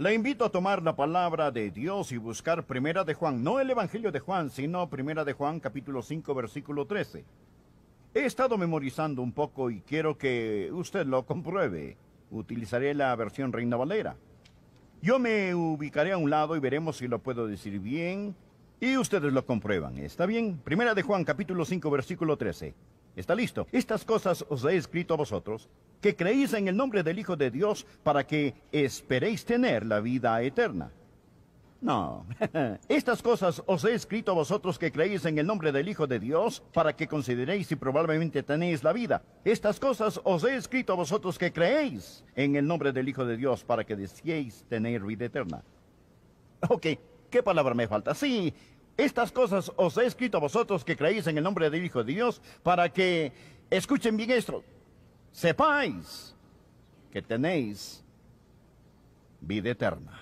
Le invito a tomar la palabra de Dios y buscar Primera de Juan, no el Evangelio de Juan, sino Primera de Juan, capítulo 5, versículo 13. He estado memorizando un poco y quiero que usted lo compruebe. Utilizaré la versión Reina Valera. Yo me ubicaré a un lado y veremos si lo puedo decir bien, y ustedes lo comprueban. ¿Está bien? Primera de Juan, capítulo 5, versículo 13. ¿Está listo? Estas cosas os he escrito a vosotros, que creéis en el nombre del Hijo de Dios, para que esperéis tener la vida eterna. No, estas cosas os he escrito a vosotros que creéis en el nombre del Hijo de Dios, para que consideréis si probablemente tenéis la vida. Estas cosas os he escrito a vosotros que creéis en el nombre del Hijo de Dios, para que deseéis tener vida eterna. Ok, ¿qué palabra me falta? Sí, estas cosas os he escrito a vosotros que creéis en el nombre del Hijo de Dios, para que, escuchen bien esto, sepáis que tenéis vida eterna.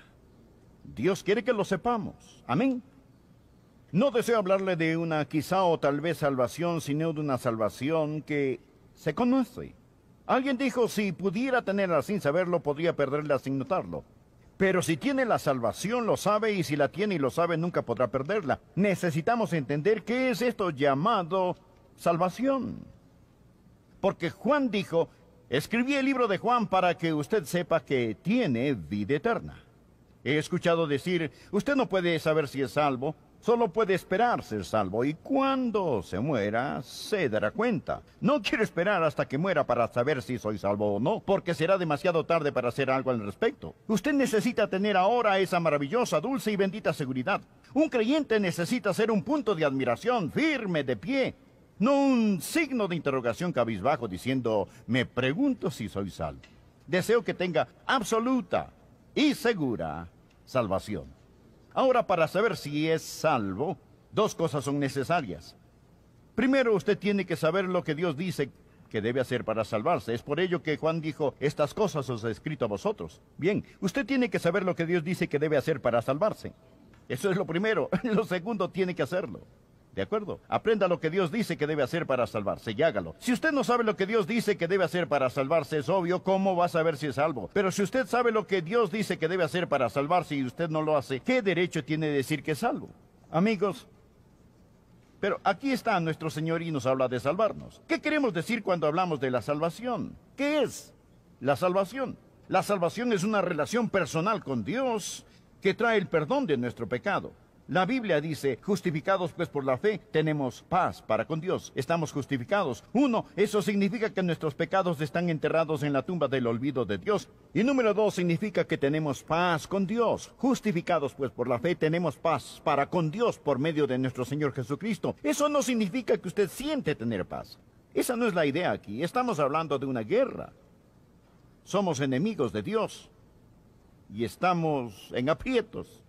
Dios quiere que lo sepamos. Amén. No deseo hablarle de una quizá o tal vez salvación, sino de una salvación que se conoce. Alguien dijo, si pudiera tenerla sin saberlo, podría perderla sin notarlo. Pero si tiene la salvación, lo sabe, y si la tiene y lo sabe, nunca podrá perderla. Necesitamos entender qué es esto llamado salvación. Porque Juan dijo, escribí el libro de Juan para que usted sepa que tiene vida eterna. He escuchado decir, usted no puede saber si es salvo, solo puede esperar ser salvo, y cuando se muera, se dará cuenta. No quiero esperar hasta que muera para saber si soy salvo o no, porque será demasiado tarde para hacer algo al respecto. Usted necesita tener ahora esa maravillosa, dulce y bendita seguridad. Un creyente necesita ser un punto de admiración, firme, de pie, no un signo de interrogación cabizbajo diciendo, me pregunto si soy salvo. Deseo que tenga absoluta y segura salvación. Ahora, para saber si es salvo, dos cosas son necesarias. Primero, usted tiene que saber lo que Dios dice que debe hacer para salvarse. Es por ello que Juan dijo, estas cosas os he escrito a vosotros. Bien, usted tiene que saber lo que Dios dice que debe hacer para salvarse. Eso es lo primero. Lo segundo, tiene que hacerlo. ¿De acuerdo? Aprenda lo que Dios dice que debe hacer para salvarse y hágalo. Si usted no sabe lo que Dios dice que debe hacer para salvarse, es obvio cómo va a saber si es salvo. Pero si usted sabe lo que Dios dice que debe hacer para salvarse y usted no lo hace, ¿qué derecho tiene de decir que es salvo? Amigos, pero aquí está nuestro Señor y nos habla de salvarnos. ¿Qué queremos decir cuando hablamos de la salvación? ¿Qué es la salvación? La salvación es una relación personal con Dios que trae el perdón de nuestro pecado. La Biblia dice, justificados pues por la fe, tenemos paz para con Dios. Estamos justificados. 1, eso significa que nuestros pecados están enterrados en la tumba del olvido de Dios. Y número 2, significa que tenemos paz con Dios. Justificados pues por la fe, tenemos paz para con Dios por medio de nuestro Señor Jesucristo. Eso no significa que usted siente tener paz. Esa no es la idea aquí. Estamos hablando de una guerra. Somos enemigos de Dios. Y estamos en aprietos.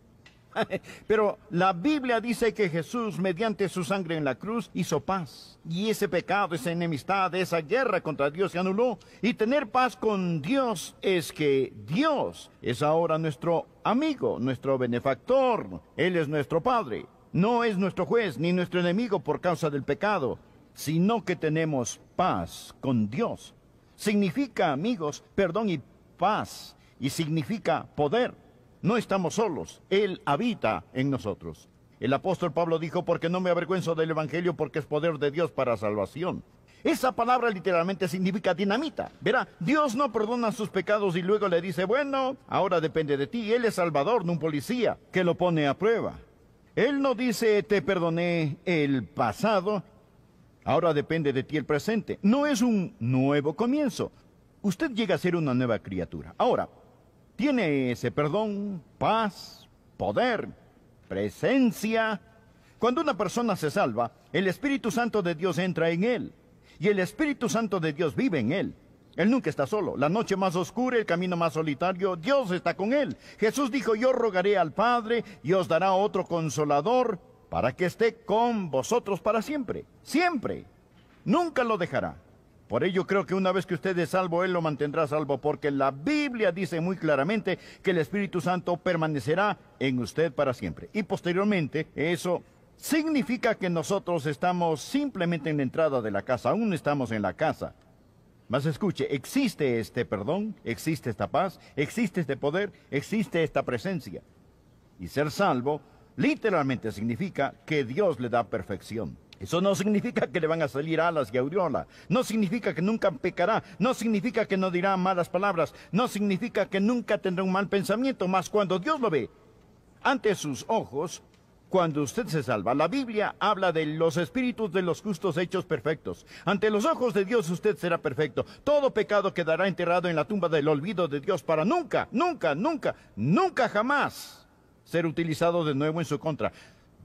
Pero la Biblia dice que Jesús, mediante su sangre en la cruz, hizo paz. Y ese pecado, esa enemistad, esa guerra contra Dios se anuló. Y tener paz con Dios es que Dios es ahora nuestro amigo, nuestro benefactor. Él es nuestro Padre. No es nuestro juez ni nuestro enemigo por causa del pecado, sino que tenemos paz con Dios. Significa, amigos, perdón y paz. Y significa poder. No estamos solos, Él habita en nosotros. El apóstol Pablo dijo, porque no me avergüenzo del Evangelio, porque es poder de Dios para salvación. Esa palabra literalmente significa dinamita. Verá, Dios no perdona sus pecados y luego le dice, bueno, ahora depende de ti. Él es Salvador, no un policía que lo pone a prueba. Él no dice, te perdoné el pasado, ahora depende de ti el presente. No es un nuevo comienzo. Usted llega a ser una nueva criatura. Ahora, tiene ese perdón, paz, poder, presencia. Cuando una persona se salva, el Espíritu Santo de Dios entra en él. Y el Espíritu Santo de Dios vive en él. Él nunca está solo. La noche más oscura, el camino más solitario, Dios está con él. Jesús dijo, yo rogaré al Padre y os dará otro consolador para que esté con vosotros para siempre. Siempre. Nunca lo dejará. Por ello creo que una vez que usted es salvo, Él lo mantendrá salvo, porque la Biblia dice muy claramente que el Espíritu Santo permanecerá en usted para siempre. Y posteriormente, eso significa que nosotros estamos simplemente en la entrada de la casa, aún no estamos en la casa. Mas escuche, existe este perdón, existe esta paz, existe este poder, existe esta presencia. Y ser salvo literalmente significa que Dios le da perfección. Eso no significa que le van a salir alas y aureola. No significa que nunca pecará. No significa que no dirá malas palabras. No significa que nunca tendrá un mal pensamiento. Mas cuando Dios lo ve ante sus ojos, cuando usted se salva, la Biblia habla de los espíritus de los justos hechos perfectos. Ante los ojos de Dios usted será perfecto. Todo pecado quedará enterrado en la tumba del olvido de Dios para nunca, nunca, nunca, nunca jamás ser utilizado de nuevo en su contra.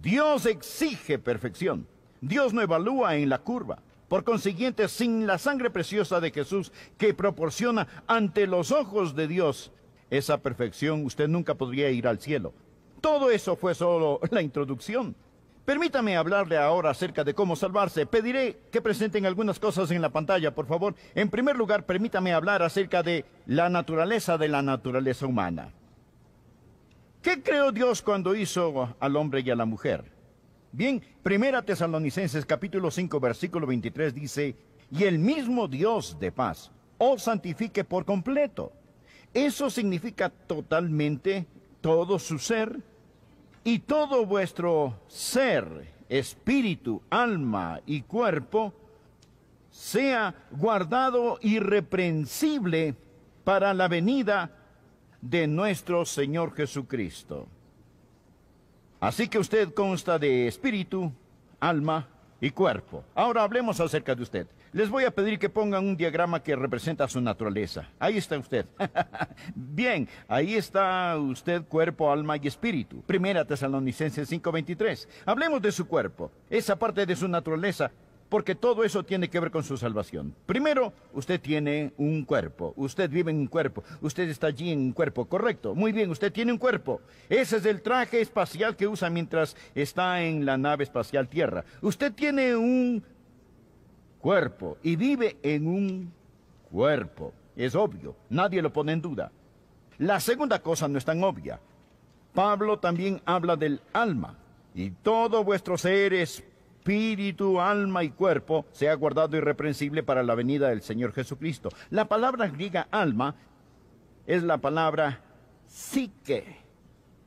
Dios exige perfección. Dios no evalúa en la curva. Por consiguiente, sin la sangre preciosa de Jesús que proporciona ante los ojos de Dios esa perfección, usted nunca podría ir al cielo. Todo eso fue solo la introducción. Permítame hablarle ahora acerca de cómo salvarse. Pediré que presenten algunas cosas en la pantalla, por favor. En primer lugar, permítame hablar acerca de la naturaleza humana. ¿Qué creó Dios cuando hizo al hombre y a la mujer? Bien, 1 Tesalonicenses capítulo 5, versículo 23 dice, y el mismo Dios de paz os santifique por completo. Eso significa totalmente todo su ser y todo vuestro ser, espíritu, alma y cuerpo, sea guardado irreprensible para la venida de nuestro Señor Jesucristo. Así que usted consta de espíritu, alma y cuerpo. Ahora hablemos acerca de usted. Les voy a pedir que pongan un diagrama que representa su naturaleza. Ahí está usted. Bien, ahí está usted, cuerpo, alma y espíritu. 1 Tesalonicenses 5:23. Hablemos de su cuerpo, esa parte de su naturaleza, porque todo eso tiene que ver con su salvación. Primero, usted tiene un cuerpo. Usted vive en un cuerpo. Usted está allí en un cuerpo, correcto. Muy bien, usted tiene un cuerpo. Ese es el traje espacial que usa mientras está en la nave espacial Tierra. Usted tiene un cuerpo y vive en un cuerpo. Es obvio, nadie lo pone en duda. La segunda cosa no es tan obvia. Pablo también habla del alma. Y todo vuestro ser, espíritu, alma y cuerpo sea guardado irreprensible para la venida del Señor Jesucristo. La palabra griega alma es la palabra psique.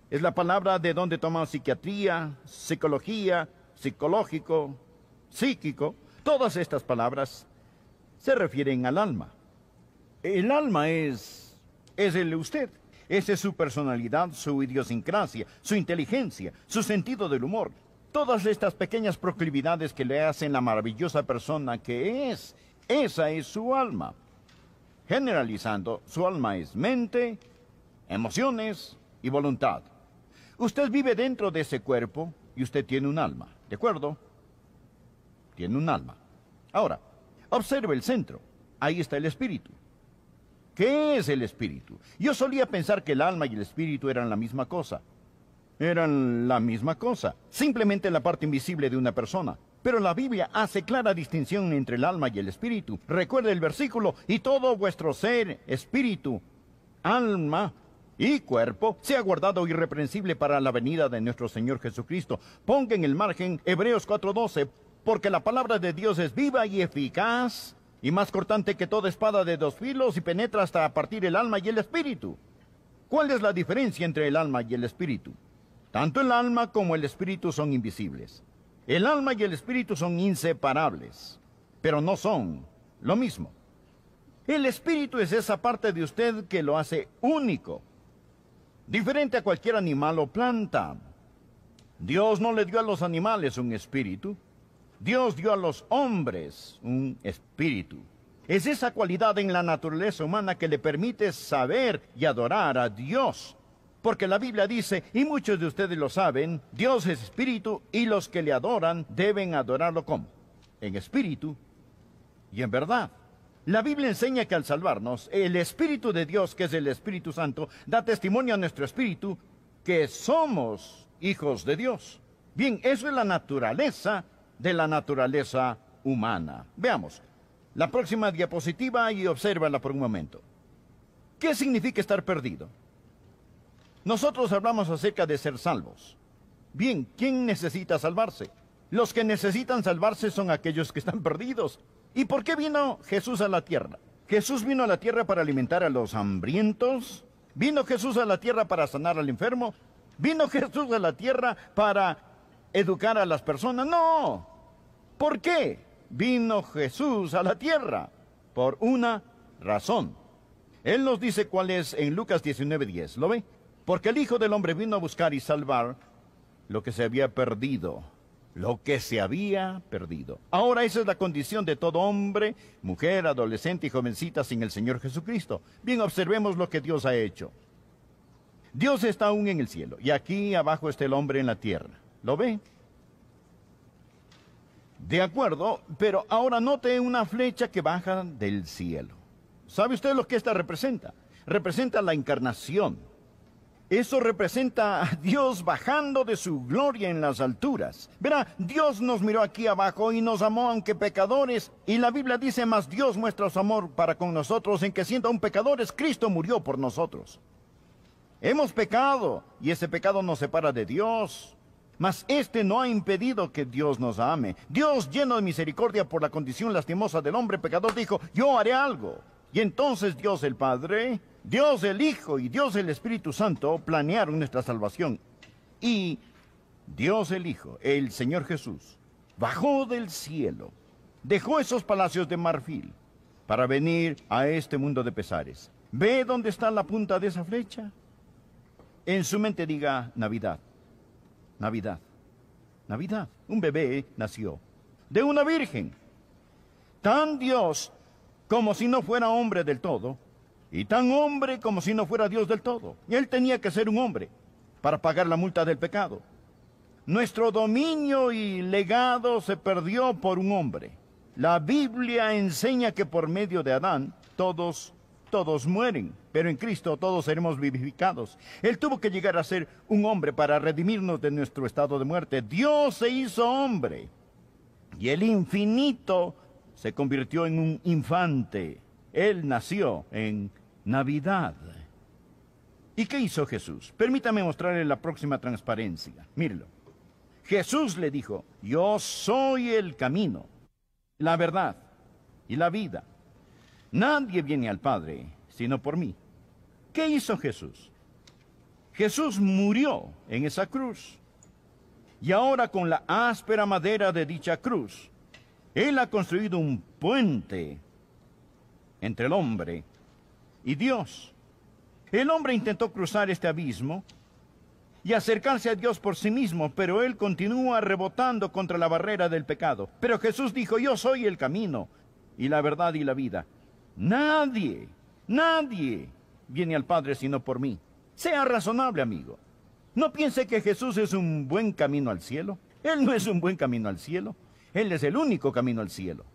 Es la palabra de donde tomamos psiquiatría, psicología, psicológico, psíquico. Todas estas palabras se refieren al alma. El alma es el usted. Esa es su personalidad, su idiosincrasia, su inteligencia, su sentido del humor. Todas estas pequeñas proclividades que le hacen la maravillosa persona que es. Esa es su alma. Generalizando, su alma es mente, emociones y voluntad. Usted vive dentro de ese cuerpo y usted tiene un alma, ¿de acuerdo? Tiene un alma. Ahora, observe el centro. Ahí está el espíritu. ¿Qué es el espíritu? Yo solía pensar que el alma y el espíritu eran la misma cosa. Eran la misma cosa, simplemente la parte invisible de una persona. Pero la Biblia hace clara distinción entre el alma y el espíritu. Recuerde el versículo, y todo vuestro ser, espíritu, alma y cuerpo sea guardado irreprensible para la venida de nuestro Señor Jesucristo. Ponga en el margen Hebreos 4:12, porque la palabra de Dios es viva y eficaz, y más cortante que toda espada de dos filos, y penetra hasta partir el alma y el espíritu. ¿Cuál es la diferencia entre el alma y el espíritu? Tanto el alma como el espíritu son invisibles. El alma y el espíritu son inseparables, pero no son lo mismo. El espíritu es esa parte de usted que lo hace único, diferente a cualquier animal o planta. Dios no le dio a los animales un espíritu. Dios dio a los hombres un espíritu. Es esa cualidad en la naturaleza humana que le permite saber y adorar a Dios. Porque la Biblia dice, y muchos de ustedes lo saben, Dios es espíritu y los que le adoran deben adorarlo ¿cómo? En espíritu y en verdad. La Biblia enseña que al salvarnos, el Espíritu de Dios, que es el Espíritu Santo, da testimonio a nuestro espíritu que somos hijos de Dios. Bien, eso es la naturaleza de la naturaleza humana. Veamos la próxima diapositiva y obsérvala por un momento. ¿Qué significa estar perdido? Nosotros hablamos acerca de ser salvos. Bien, ¿quién necesita salvarse? Los que necesitan salvarse son aquellos que están perdidos. ¿Y por qué vino Jesús a la tierra? Jesús vino a la tierra para alimentar a los hambrientos. ¿Vino Jesús a la tierra para sanar al enfermo? ¿Vino Jesús a la tierra para educar a las personas? No. ¿Por qué vino Jesús a la tierra? Por una razón. Él nos dice cuál es en Lucas 19:10. ¿Lo ve? Porque el Hijo del Hombre vino a buscar y salvar lo que se había perdido. Lo que se había perdido. Ahora esa es la condición de todo hombre, mujer, adolescente y jovencita sin el Señor Jesucristo. Bien, observemos lo que Dios ha hecho. Dios está aún en el cielo y aquí abajo está el hombre en la tierra. ¿Lo ve? De acuerdo, pero ahora note una flecha que baja del cielo. ¿Sabe usted lo que esta representa? Representa la encarnación. Eso representa a Dios bajando de su gloria en las alturas. Verá, Dios nos miró aquí abajo y nos amó aunque pecadores. Y la Biblia dice, más Dios muestra su amor para con nosotros en que siendo aún pecadores, Cristo murió por nosotros. Hemos pecado y ese pecado nos separa de Dios. Mas este no ha impedido que Dios nos ame. Dios, lleno de misericordia por la condición lastimosa del hombre pecador, dijo, yo haré algo. Y entonces Dios el Padre, Dios el Hijo y Dios el Espíritu Santo planearon nuestra salvación. Y Dios el Hijo, el Señor Jesús, bajó del cielo, dejó esos palacios de marfil para venir a este mundo de pesares. ¿Ve dónde está la punta de esa flecha? En su mente diga Navidad, Navidad, Navidad. Un bebé nació de una virgen. Tan Dios como si no fuera hombre del todo, y tan hombre como si no fuera Dios del todo. Y él tenía que ser un hombre para pagar la multa del pecado. Nuestro dominio y legado se perdió por un hombre. La Biblia enseña que por medio de Adán todos mueren, pero en Cristo todos seremos vivificados. Él tuvo que llegar a ser un hombre para redimirnos de nuestro estado de muerte. Dios se hizo hombre, y el infinito se convirtió en un infante. Él nació en Navidad. ¿Y qué hizo Jesús? Permítame mostrarle la próxima transparencia. Mírelo. Jesús le dijo, yo soy el camino, la verdad y la vida. Nadie viene al Padre sino por mí. ¿Qué hizo Jesús? Jesús murió en esa cruz. Y ahora con la áspera madera de dicha cruz, Él ha construido un puente entre el hombre y Dios. El hombre intentó cruzar este abismo y acercarse a Dios por sí mismo, pero él continúa rebotando contra la barrera del pecado. Pero Jesús dijo, yo soy el camino y la verdad y la vida. Nadie viene al Padre sino por mí. Sea razonable, amigo. No piense que Jesús es un buen camino al cielo. Él no es un buen camino al cielo. Él es el único camino al cielo.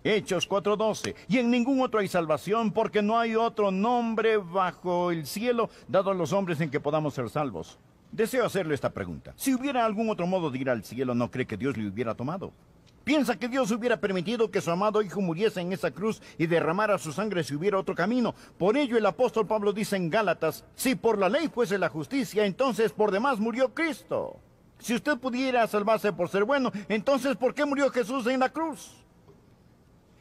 Hechos 4:12. Y en ningún otro hay salvación, porque no hay otro nombre bajo el cielo dado a los hombres en que podamos ser salvos. Deseo hacerle esta pregunta. Si hubiera algún otro modo de ir al cielo, ¿no cree que Dios le hubiera tomado? ¿Piensa que Dios hubiera permitido que su amado Hijo muriese en esa cruz y derramara su sangre si hubiera otro camino? Por ello el apóstol Pablo dice en Gálatas, si por la ley fuese la justicia, entonces por demás murió Cristo. Si usted pudiera salvarse por ser bueno, entonces ¿por qué murió Jesús en la cruz?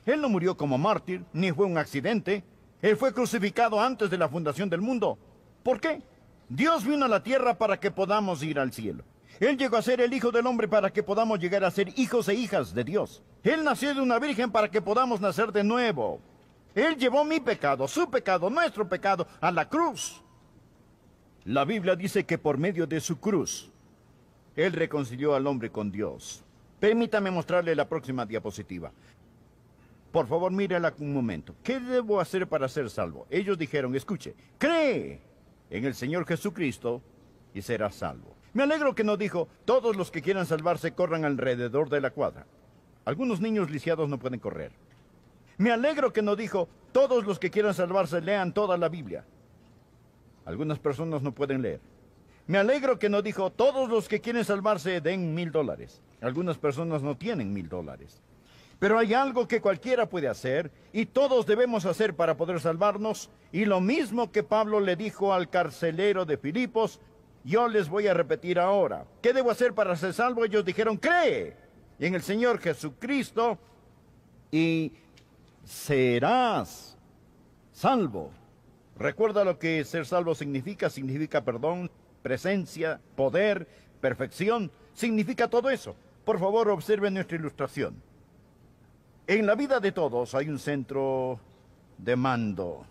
Él no murió como mártir, ni fue un accidente. Él fue crucificado antes de la fundación del mundo. ¿Por qué? Dios vino a la tierra para que podamos ir al cielo. Él llegó a ser el Hijo del Hombre para que podamos llegar a ser hijos e hijas de Dios. Él nació de una virgen para que podamos nacer de nuevo. Él llevó mi pecado, su pecado, nuestro pecado a la cruz. La Biblia dice que por medio de su cruz, Él reconcilió al hombre con Dios. Permítame mostrarle la próxima diapositiva. Por favor, mírela un momento. ¿Qué debo hacer para ser salvo? Ellos dijeron, escuche, cree en el Señor Jesucristo y serás salvo. Me alegro que no dijo, todos los que quieran salvarse corran alrededor de la cuadra. Algunos niños lisiados no pueden correr. Me alegro que no dijo, todos los que quieran salvarse lean toda la Biblia. Algunas personas no pueden leer. Me alegro que no dijo, todos los que quieren salvarse den $1000. Algunas personas no tienen $1000. Pero hay algo que cualquiera puede hacer y todos debemos hacer para poder salvarnos. Y lo mismo que Pablo le dijo al carcelero de Filipos, yo les voy a repetir ahora. ¿Qué debo hacer para ser salvo? Ellos dijeron, cree en el Señor Jesucristo y serás salvo. Recuerda lo que ser salvo significa. Significa perdón, presencia, poder, perfección. Significa todo eso. Por favor, observe nuestra ilustración. En la vida de todos hay un centro de mando.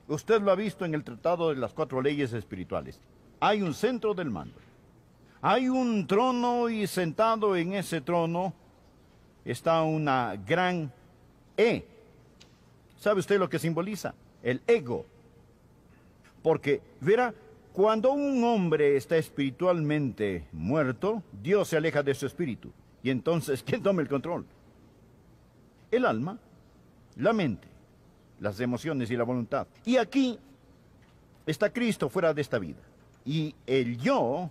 Usted lo ha visto en el Tratado de las 4 Leyes Espirituales. Hay un centro del mando. Hay un trono y sentado en ese trono está una gran E. ¿Sabe usted lo que simboliza? El ego. Porque, verá, cuando un hombre está espiritualmente muerto, Dios se aleja de su espíritu. Y entonces, ¿quién toma el control? El alma, la mente, las emociones y la voluntad. Y aquí está Cristo fuera de esta vida. Y el yo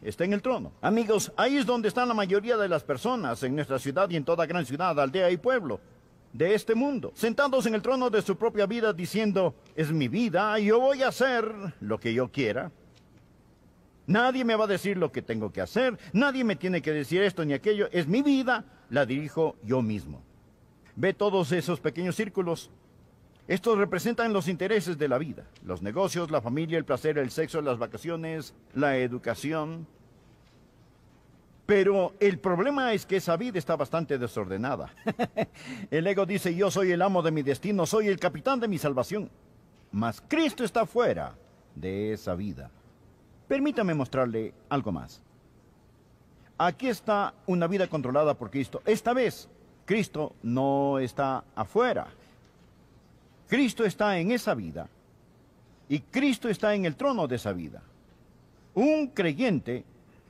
está en el trono. Amigos, ahí es donde están la mayoría de las personas en nuestra ciudad y en toda gran ciudad, aldea y pueblo de este mundo, sentados en el trono de su propia vida diciendo, es mi vida, yo voy a hacer lo que yo quiera. Nadie me va a decir lo que tengo que hacer, nadie me tiene que decir esto ni aquello, es mi vida, la dirijo yo mismo. Ve todos esos pequeños círculos. Estos representan los intereses de la vida, los negocios, la familia, el placer, el sexo, las vacaciones, la educación. Pero el problema es que esa vida está bastante desordenada. El ego dice, yo soy el amo de mi destino, soy el capitán de mi salvación. Mas Cristo está fuera de esa vida. Permítame mostrarle algo más. Aquí está una vida controlada por Cristo. Esta vez, Cristo no está afuera. Cristo está en esa vida. Y Cristo está en el trono de esa vida. Un creyente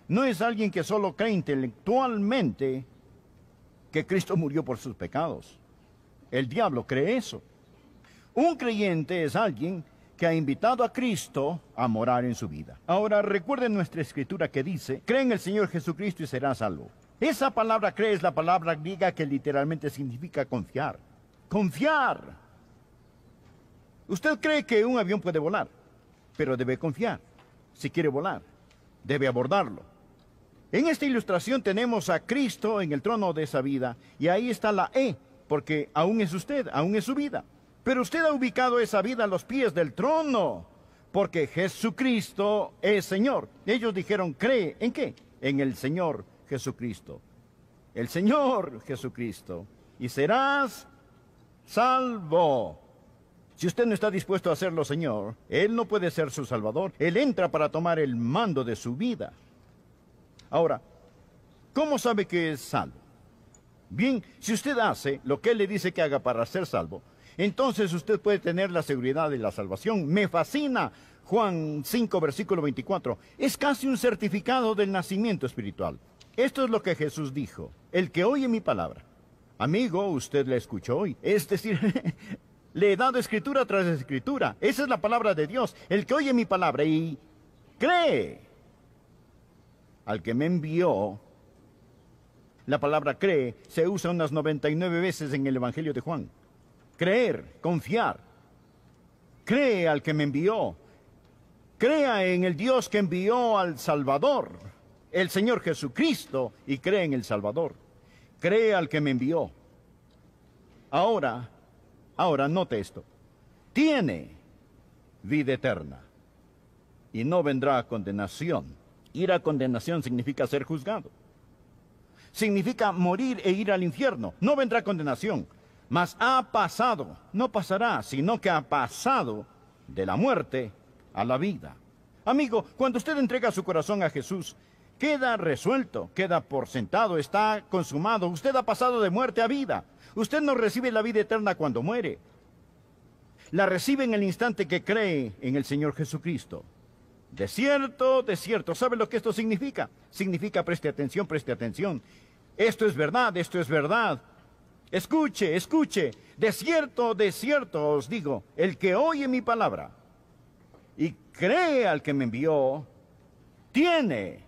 no es alguien que solo cree intelectualmente que Cristo murió por sus pecados. El diablo cree eso. Un creyente es alguien que ha invitado a Cristo a morar en su vida. Ahora, recuerden nuestra escritura que dice, cree en el Señor Jesucristo y serás salvo. Esa palabra cree es la palabra griega que literalmente significa confiar. Confiar. Usted cree que un avión puede volar, pero debe confiar. Si quiere volar, debe abordarlo. En esta ilustración tenemos a Cristo en el trono de esa vida, y ahí está la E, porque aún es usted, aún es su vida. Pero usted ha ubicado esa vida a los pies del trono, porque Jesucristo es Señor. Ellos dijeron, ¿cree en qué? En el Señor Jesucristo. El Señor Jesucristo. Y serás salvo. Si usted no está dispuesto a hacerlo, Señor, Él no puede ser su Salvador. Él entra para tomar el mando de su vida. Ahora, ¿cómo sabe que es salvo? Bien, si usted hace lo que Él le dice que haga para ser salvo, entonces usted puede tener la seguridad de la salvación. Me fascina Juan 5, versículo 24. Es casi un certificado del nacimiento espiritual. Esto es lo que Jesús dijo. El que oye mi palabra. Amigo, usted la escuchó hoy. Es decir, le he dado escritura tras escritura. Esa es la palabra de Dios. El que oye mi palabra y cree al que me envió. La palabra cree se usa unas 99 veces en el Evangelio de Juan. Creer, confiar. Cree al que me envió. Crea en el Dios que envió al Salvador, el Señor Jesucristo, y cree en el Salvador. Cree al que me envió. Ahora, note esto. Tiene vida eterna y no vendrá a condenación. Ir a condenación significa ser juzgado. Significa morir e ir al infierno. No vendrá condenación, mas ha pasado, no pasará, sino que ha pasado de la muerte a la vida. Amigo, cuando usted entrega su corazón a Jesús, queda resuelto, queda por sentado, está consumado. Usted ha pasado de muerte a vida. Usted no recibe la vida eterna cuando muere. La recibe en el instante que cree en el Señor Jesucristo. De cierto, ¿sabe lo que esto significa? Significa preste atención, preste atención. Esto es verdad, esto es verdad. Escuche, escuche. De cierto os digo, el que oye mi palabra y cree al que me envió, tiene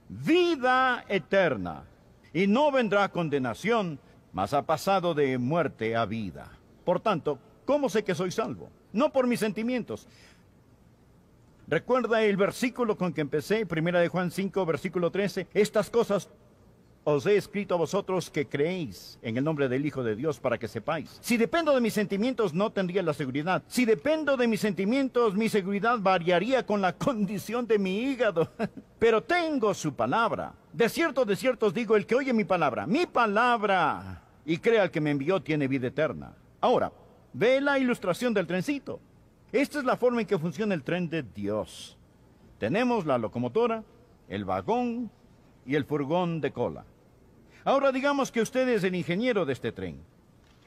vida eterna y no vendrá condenación, mas ha pasado de muerte a vida. Por tanto, ¿cómo sé que soy salvo? No por mis sentimientos. ¿Recuerda el versículo con que empecé? Primera de Juan 5, versículo 13. Estas cosas os he escrito a vosotros que creéis en el nombre del Hijo de Dios para que sepáis. Si dependo de mis sentimientos, no tendría la seguridad. Si dependo de mis sentimientos, mi seguridad variaría con la condición de mi hígado. Pero tengo su palabra. De cierto os digo, el que oye mi palabra, y crea al que me envió, tiene vida eterna. Ahora, ve la ilustración del trencito. Esta es la forma en que funciona el tren de Dios. Tenemos la locomotora, el vagón y el furgón de cola. Ahora digamos que usted es el ingeniero de este tren.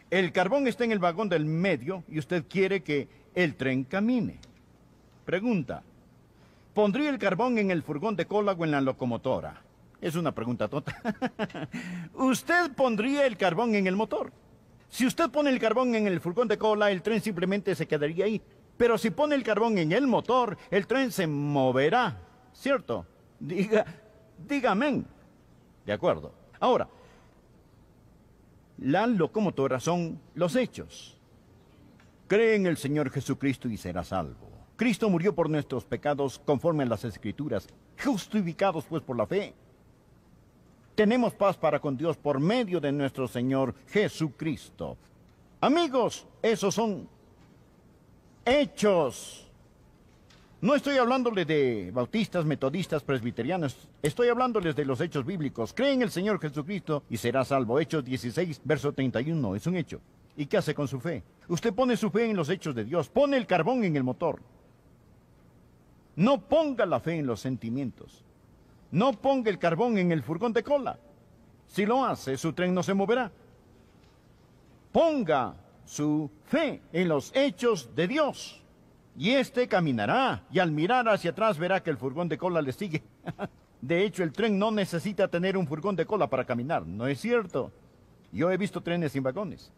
El carbón está en el vagón del medio y usted quiere que el tren camine. Pregunta, ¿pondría el carbón en el furgón de cola o en la locomotora? Es una pregunta tonta. Usted pondría el carbón en el motor. Si usted pone el carbón en el furgón de cola, el tren simplemente se quedaría ahí. Pero si pone el carbón en el motor, el tren se moverá, ¿cierto? Diga amén. De acuerdo. Ahora, la locomotora son los hechos. Cree en el Señor Jesucristo y será salvo. Cristo murió por nuestros pecados conforme a las Escrituras, justificados pues por la fe. Tenemos paz para con Dios por medio de nuestro Señor Jesucristo. Amigos, esos son hechos. No estoy hablándoles de bautistas, metodistas, presbiterianos. Estoy hablándoles de los hechos bíblicos. Cree en el Señor Jesucristo y será salvo. Hechos 16, verso 31. Es un hecho. ¿Y qué hace con su fe? Usted pone su fe en los hechos de Dios. Pone el carbón en el motor. No ponga la fe en los sentimientos. No ponga el carbón en el furgón de cola. Si lo hace, su tren no se moverá. Ponga su fe en los hechos de Dios. Y éste caminará, y al mirar hacia atrás verá que el furgón de cola le sigue. De hecho, el tren no necesita tener un furgón de cola para caminar, ¿no es cierto? Yo he visto trenes sin vagones.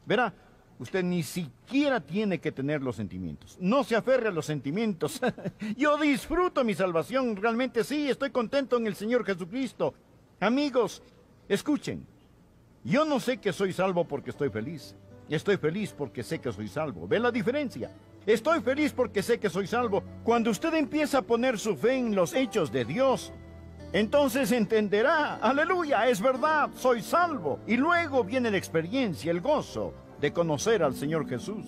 Verá, usted ni siquiera tiene que tener los sentimientos. No se aferre a los sentimientos. Yo disfruto mi salvación, realmente sí, estoy contento en el Señor Jesucristo. Amigos, escuchen. Yo no sé que soy salvo porque estoy feliz. Estoy feliz porque sé que soy salvo. ¿Ve la diferencia? Estoy feliz porque sé que soy salvo. Cuando usted empieza a poner su fe en los hechos de Dios, entonces entenderá, aleluya, es verdad, soy salvo. Y luego viene la experiencia, el gozo de conocer al Señor Jesús.